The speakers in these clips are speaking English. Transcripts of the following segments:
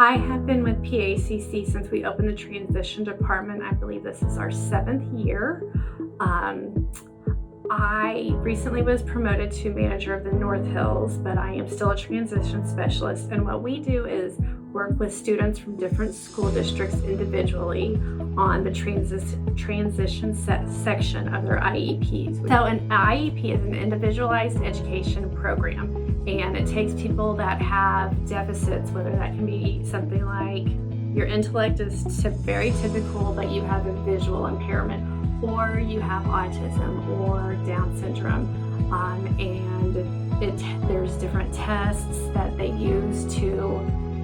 I have been with PACC since we opened the transition department. I believe this is our 7th year. I recently was promoted to manager of the North Hills, but I am still a transition specialist. And what we do is work with students from different school districts individually on the transition section of their IEPs. So an IEP is an individualized education program, and it takes people that have deficits, whether that can be something like your intellect is very typical, but you have a visual impairment, or you have autism or Down syndrome, and there's different tests that they use to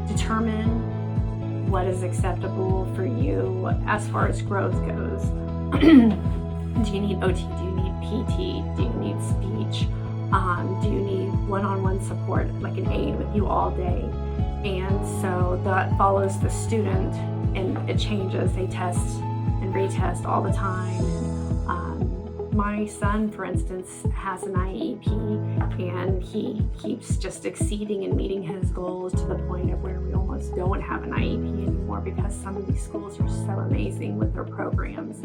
determine what is acceptable for you as far as growth goes. Do you need OT? Do you need PT? Do you need speech? Do you need one-on-one support, like an aide with you all day? And so that follows the student, and it changes. They test and retest all the time. My son, for instance, has an IEP, and he keeps just exceeding and meeting his goals to the point of where we almost don't have an IEP anymore because some of these schools are so amazing with their programs.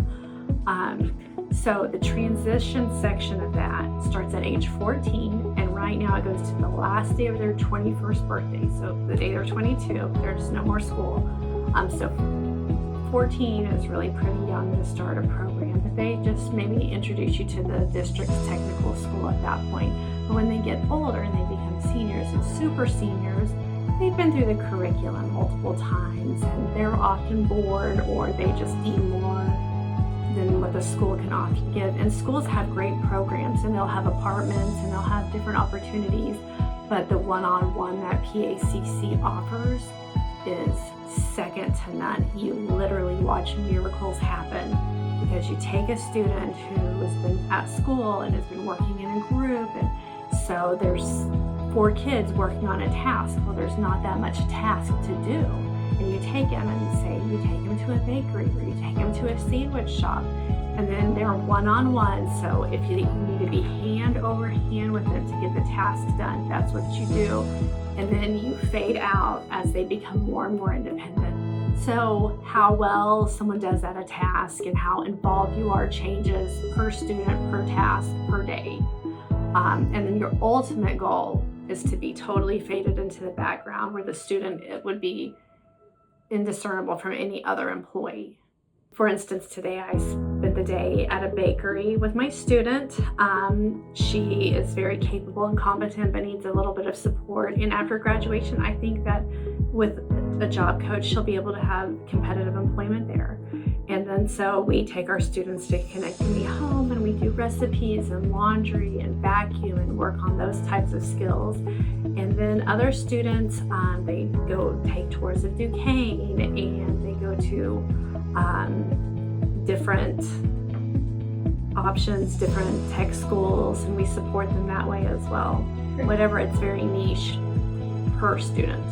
So the transition section of that starts at age 14, and right now it goes to the last day of their 21st birthday. So the day they're 22, there's no more school. So 14 is really pretty young to start a program, but they just maybe introduce you to the district's technical school at that point. But when they get older and they become seniors and super seniors, they've been through the curriculum multiple times, and they're often bored, or they just need more than what the school can often give. And schools have great programs, and they'll have apartments, and they'll have different opportunities, but the one-on-one that PACC offers is second to none. You literally watch miracles happen because you take a student who has been at school and has been working in a group, and so there's 4 kids working on a task. Well, there's not that much task to do, and you take them and say you take them to a bakery, or you take them to a sandwich shop, and then they're one-on-one. So if you need to be hand over hand with them to get the task done, that's what you do. And then you fade out as they become more and more independent. So how well someone does at a task and how involved you are changes per student, per task, per day. And then your ultimate goal is to be totally faded into the background, where the student would be indiscernible from any other employee. For instance, today I spent the day at a bakery with my student. She is very capable and competent, but needs a little bit of support. And after graduation, I think that with a job coach, she'll be able to have competitive employment there. And then so we take our students to Connect Me Home, and we do recipes and laundry and vacuum and work on those types of skills. And then other students, they go take tours of Duquesne, and they go to different options, different tech schools, and we support them that way as well. Whatever, it's very niche per student.